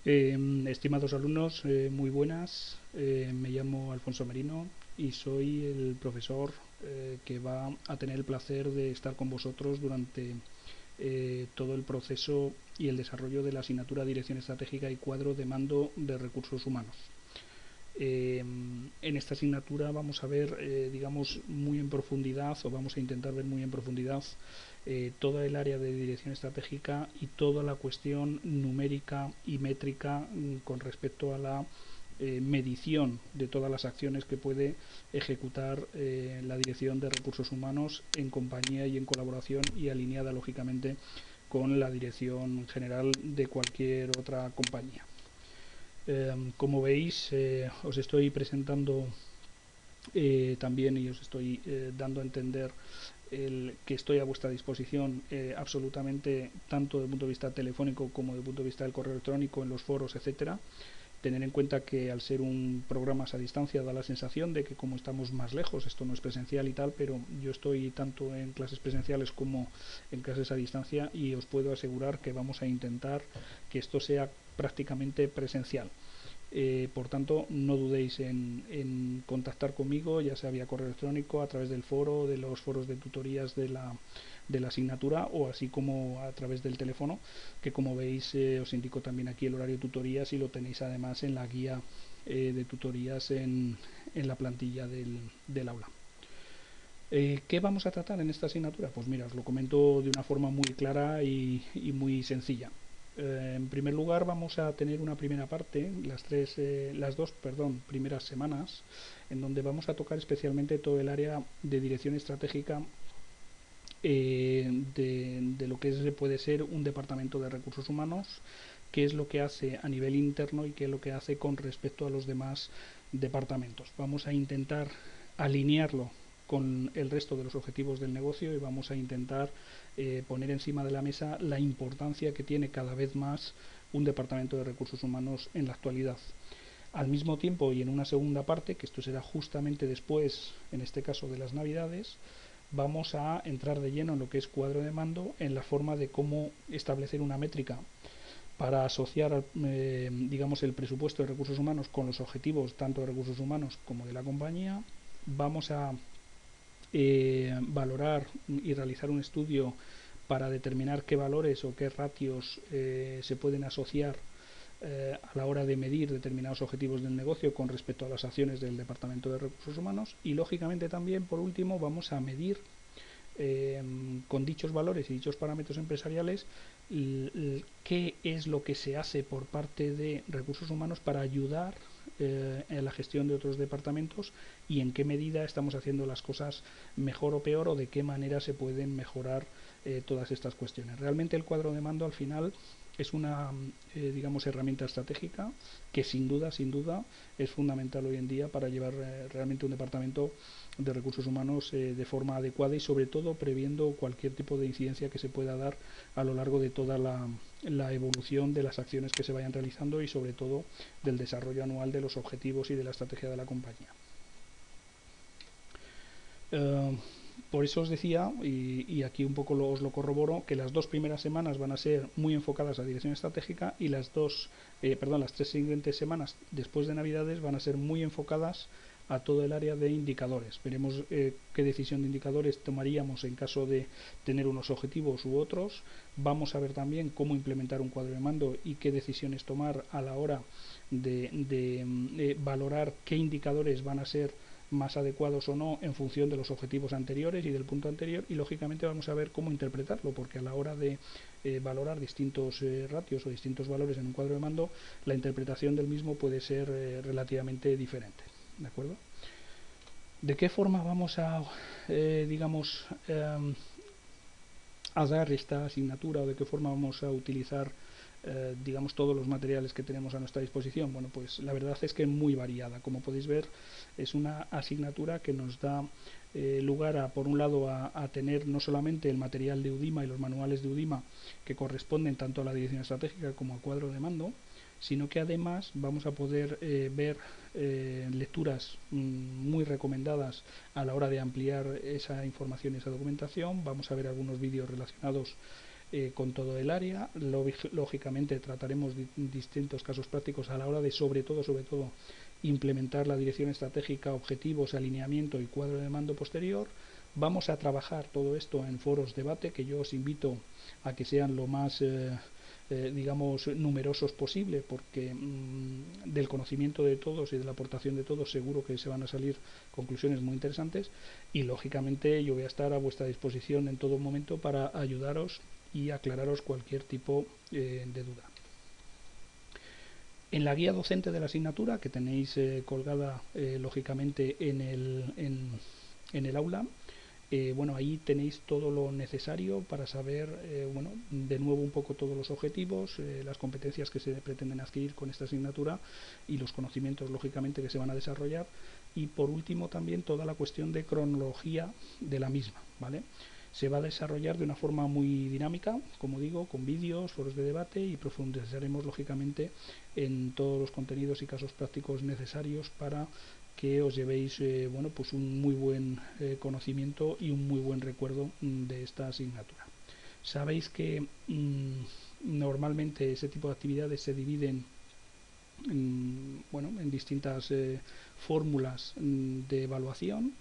Estimados alumnos, muy buenas. Me llamo Alfonso Merino y soy el profesor que va a tener el placer de estar con vosotros durante todo el proceso y el desarrollo de la asignatura Dirección Estratégica y Cuadro de Mando de Recursos Humanos. En esta asignatura vamos a ver, digamos, muy en profundidad, o vamos a intentar ver muy en profundidad toda el área de dirección estratégica y toda la cuestión numérica y métrica con respecto a la medición de todas las acciones que puede ejecutar la dirección de recursos humanos en compañía y en colaboración y alineada lógicamente con la dirección general de cualquier otra compañía. Como veis, os estoy presentando también y os estoy dando a entender que estoy a vuestra disposición absolutamente, tanto desde el punto de vista telefónico como desde el punto de vista del correo electrónico, en los foros, etcétera. Tener en cuenta que al ser un programa a distancia da la sensación de que como estamos más lejos, esto no es presencial y tal, pero yo estoy tanto en clases presenciales como en clases a distancia y os puedo asegurar que vamos a intentar que esto sea prácticamente presencial. Por tanto, no dudéis en contactar conmigo, ya sea vía correo electrónico, a través del foro, de los foros de tutorías de la asignatura, o así como a través del teléfono, que como veis os indico también aquí el horario de tutorías y lo tenéis además en la guía de tutorías en la plantilla del aula. ¿Qué vamos a tratar en esta asignatura? Pues mira, os lo comento de una forma muy clara y muy sencilla. En primer lugar, vamos a tener una primera parte, las dos, primeras semanas, en donde vamos a tocar especialmente todo el área de dirección estratégica de lo que puede ser un departamento de recursos humanos, qué es lo que hace a nivel interno y qué es lo que hace con respecto a los demás departamentos. Vamos a intentar alinearlo con el resto de los objetivos del negocio y vamos a intentar poner encima de la mesa la importancia que tiene cada vez más un departamento de recursos humanos en la actualidad. Al mismo tiempo, y en una segunda parte, que esto será justamente después, en este caso de las Navidades, vamos a entrar de lleno en lo que es cuadro de mando, en la forma de cómo establecer una métrica para asociar digamos, el presupuesto de recursos humanos con los objetivos tanto de recursos humanos como de la compañía. Vamos a valorar y realizar un estudio para determinar qué valores o qué ratios se pueden asociar a la hora de medir determinados objetivos del negocio con respecto a las acciones del Departamento de Recursos Humanos. Y lógicamente también, por último, vamos a medir con dichos valores y dichos parámetros empresariales qué es lo que se hace por parte de recursos humanos para ayudar en la gestión de otros departamentos y en qué medida estamos haciendo las cosas mejor o peor o de qué manera se pueden mejorar todas estas cuestiones. Realmente el cuadro de mando al final es una digamos herramienta estratégica que sin duda es fundamental hoy en día para llevar realmente un departamento de recursos humanos de forma adecuada y sobre todo previendo cualquier tipo de incidencia que se pueda dar a lo largo de toda la evolución de las acciones que se vayan realizando y sobre todo del desarrollo anual de los objetivos y de la estrategia de la compañía. Uh, por eso os decía, y aquí un poco os lo corroboro, que las dos primeras semanas van a ser muy enfocadas a dirección estratégica y las tres siguientes semanas después de Navidades van a ser muy enfocadas a todo el área de indicadores. Veremos qué decisión de indicadores tomaríamos en caso de tener unos objetivos u otros. Vamos a ver también cómo implementar un cuadro de mando y qué decisiones tomar a la hora de valorar qué indicadores van a ser más adecuados o no en función de los objetivos anteriores y del punto anterior, y lógicamente vamos a ver cómo interpretarlo, porque a la hora de valorar distintos ratios o distintos valores en un cuadro de mando, la interpretación del mismo puede ser relativamente diferente. ¿De acuerdo? ¿De qué forma vamos a digamos a dar esta asignatura o de qué forma vamos a utilizar digamos todos los materiales que tenemos a nuestra disposición? Bueno, pues la verdad es que es muy variada. Como podéis ver, es una asignatura que nos da lugar a, por un lado, a tener no solamente el material de UDIMA y los manuales de UDIMA que corresponden tanto a la dirección estratégica como al cuadro de mando, sino que además vamos a poder ver lecturas muy recomendadas a la hora de ampliar esa información y esa documentación. Vamos a ver algunos vídeos relacionados con todo el área. Lógicamente trataremos distintos casos prácticos a la hora de sobre todo implementar la dirección estratégica, objetivos, alineamiento y cuadro de mando posterior. Vamos a trabajar todo esto en foros debate, que yo os invito a que sean lo más digamos numerosos posible, porque del conocimiento de todos y de la aportación de todos seguro que se van a salir conclusiones muy interesantes, y lógicamente yo voy a estar a vuestra disposición en todo momento para ayudaros y aclararos cualquier tipo de duda. En la guía docente de la asignatura, que tenéis colgada lógicamente en el aula, bueno, ahí tenéis todo lo necesario para saber, bueno, de nuevo un poco todos los objetivos, las competencias que se pretenden adquirir con esta asignatura y los conocimientos, lógicamente, que se van a desarrollar. Y por último también toda la cuestión de cronología de la misma, ¿vale? Se va a desarrollar de una forma muy dinámica, como digo, con vídeos, foros de debate, y profundizaremos lógicamente en todos los contenidos y casos prácticos necesarios para que os llevéis bueno, pues un muy buen conocimiento y un muy buen recuerdo de esta asignatura. Sabéis que normalmente ese tipo de actividades se dividen bueno, en distintas fórmulas de evaluación.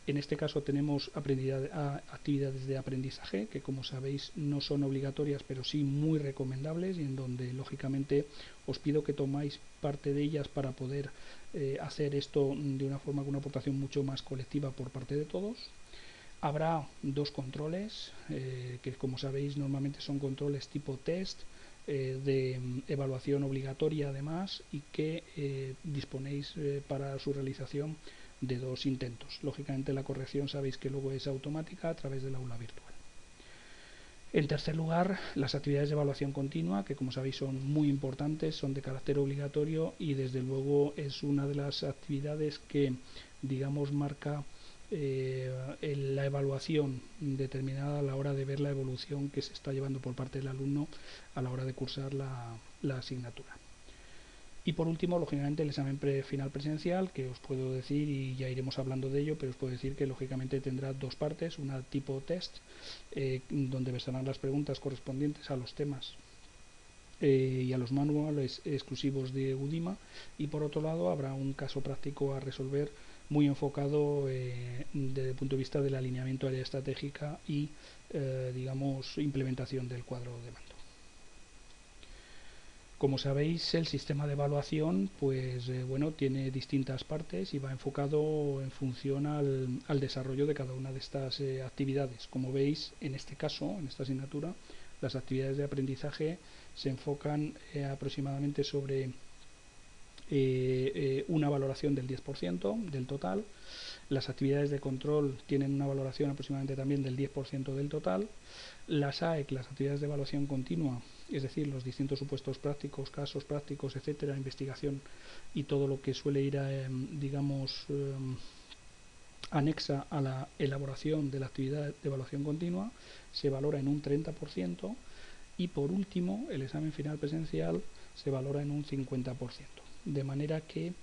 En este caso tenemos actividades de aprendizaje, que como sabéis no son obligatorias, pero sí muy recomendables, y en donde lógicamente os pido que tomáis parte de ellas para poder hacer esto de una forma con una aportación mucho más colectiva por parte de todos. Habrá dos controles, que como sabéis normalmente son controles tipo test, de evaluación obligatoria además, y que disponéis para su realización de dos intentos. Lógicamente la corrección sabéis que luego es automática a través del aula virtual. En tercer lugar, las actividades de evaluación continua, que como sabéis son muy importantes, son de carácter obligatorio, y desde luego es una de las actividades que, digamos, marca la evaluación determinada a la hora de ver la evolución que se está llevando por parte del alumno a la hora de cursar la asignatura. Y por último, lógicamente, el examen final presencial, que os puedo decir, y ya iremos hablando de ello, pero os puedo decir que lógicamente tendrá dos partes: una tipo test, donde versarán las preguntas correspondientes a los temas y a los manuales exclusivos de Udima, y por otro lado habrá un caso práctico a resolver muy enfocado desde el punto de vista del alineamiento de área estratégica y digamos implementación del cuadro de mando. Como sabéis, el sistema de evaluación pues bueno, tiene distintas partes y va enfocado en función al desarrollo de cada una de estas actividades. Como veis, en este caso, en esta asignatura, las actividades de aprendizaje se enfocan aproximadamente sobre una valoración del 10% del total. Las actividades de control tienen una valoración aproximadamente también del 10% del total. Las AEC, las actividades de evaluación continua, es decir, los distintos supuestos prácticos, casos prácticos, etcétera, investigación y todo lo que suele ir digamos, anexa a la elaboración de la actividad de evaluación continua, se valora en un 30%, y por último el examen final presencial se valora en un 50%. De manera que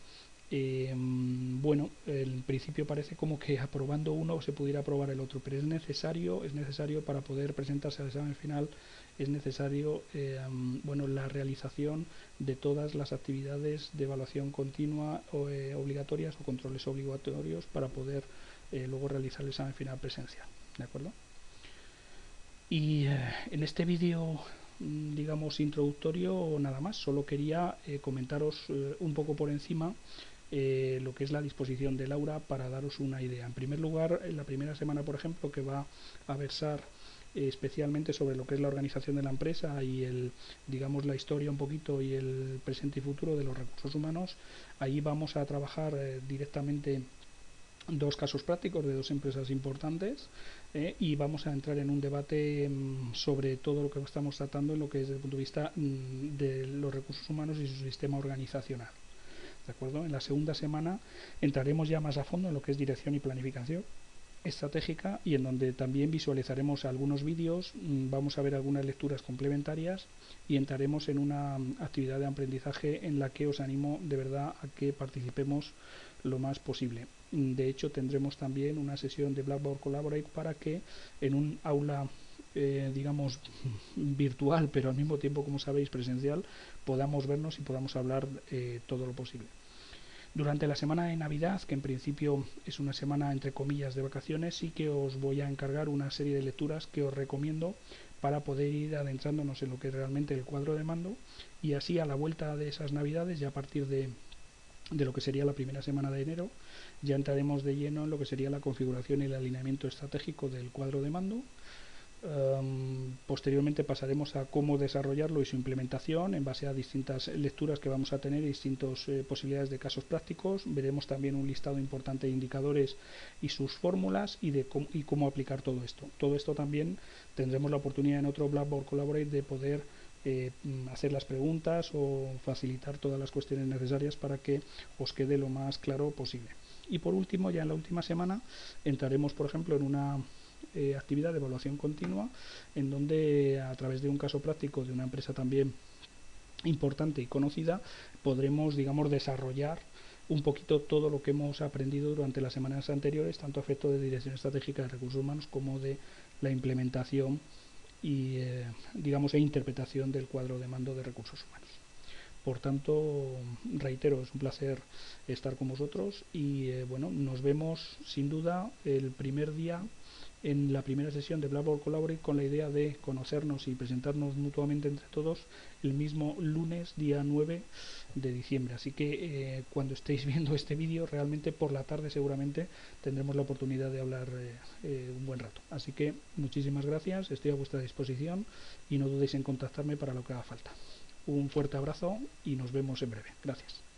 bueno, en principio parece como que aprobando uno se pudiera aprobar el otro, pero es necesario para poder presentarse al examen final, es necesario bueno, la realización de todas las actividades de evaluación continua obligatorias o controles obligatorios para poder luego realizar el examen final presencial, ¿de acuerdo? Y en este vídeo digamos introductorio nada más, solo quería comentaros un poco por encima lo que es la disposición del aula para daros una idea. En primer lugar, en la primera semana, por ejemplo, que va a versar especialmente sobre lo que es la organización de la empresa y digamos la historia un poquito y el presente y futuro de los recursos humanos, ahí vamos a trabajar directamente dos casos prácticos de dos empresas importantes, y vamos a entrar en un debate sobre todo lo que estamos tratando en lo que es desde el punto de vista de los recursos humanos y su sistema organizacional. ¿De acuerdo? En la segunda semana entraremos ya más a fondo en lo que es dirección y planificación estratégica, y en donde también visualizaremos algunos vídeos, vamos a ver algunas lecturas complementarias y entraremos en una actividad de aprendizaje en la que os animo de verdad a que participemos lo más posible. De hecho, tendremos también una sesión de Blackboard Collaborate para que en un aula digamos, virtual, pero al mismo tiempo, como sabéis, presencial, podamos vernos y podamos hablar todo lo posible. Durante la semana de Navidad, que en principio es una semana entre comillas de vacaciones, sí que os voy a encargar una serie de lecturas que os recomiendo para poder ir adentrándonos en lo que es realmente el cuadro de mando, y así a la vuelta de esas Navidades, ya a partir de lo que sería la primera semana de enero, ya entraremos de lleno en lo que sería la configuración y el alineamiento estratégico del cuadro de mando. Posteriormente pasaremos a cómo desarrollarlo y su implementación en base a distintas lecturas que vamos a tener y distintas posibilidades de casos prácticos. Veremos también un listado importante de indicadores y sus fórmulas y cómo aplicar todo esto. Todo esto también tendremos la oportunidad en otro Blackboard Collaborate de poder hacer las preguntas o facilitar todas las cuestiones necesarias para que os quede lo más claro posible. Y por último, ya en la última semana, entraremos, por ejemplo, en una actividad de evaluación continua, en donde a través de un caso práctico de una empresa también importante y conocida podremos, digamos, desarrollar un poquito todo lo que hemos aprendido durante las semanas anteriores, tanto a efecto de dirección estratégica de recursos humanos como de la implementación y digamos, e interpretación del cuadro de mando de recursos humanos. Por tanto, reitero, es un placer estar con vosotros y bueno, nos vemos sin duda el primer día en la primera sesión de Blackboard Collaborate, con la idea de conocernos y presentarnos mutuamente entre todos el mismo lunes, día 9 de diciembre. Así que cuando estéis viendo este vídeo, realmente por la tarde seguramente tendremos la oportunidad de hablar un buen rato. Así que muchísimas gracias, estoy a vuestra disposición y no dudéis en contactarme para lo que haga falta. Un fuerte abrazo y nos vemos en breve. Gracias.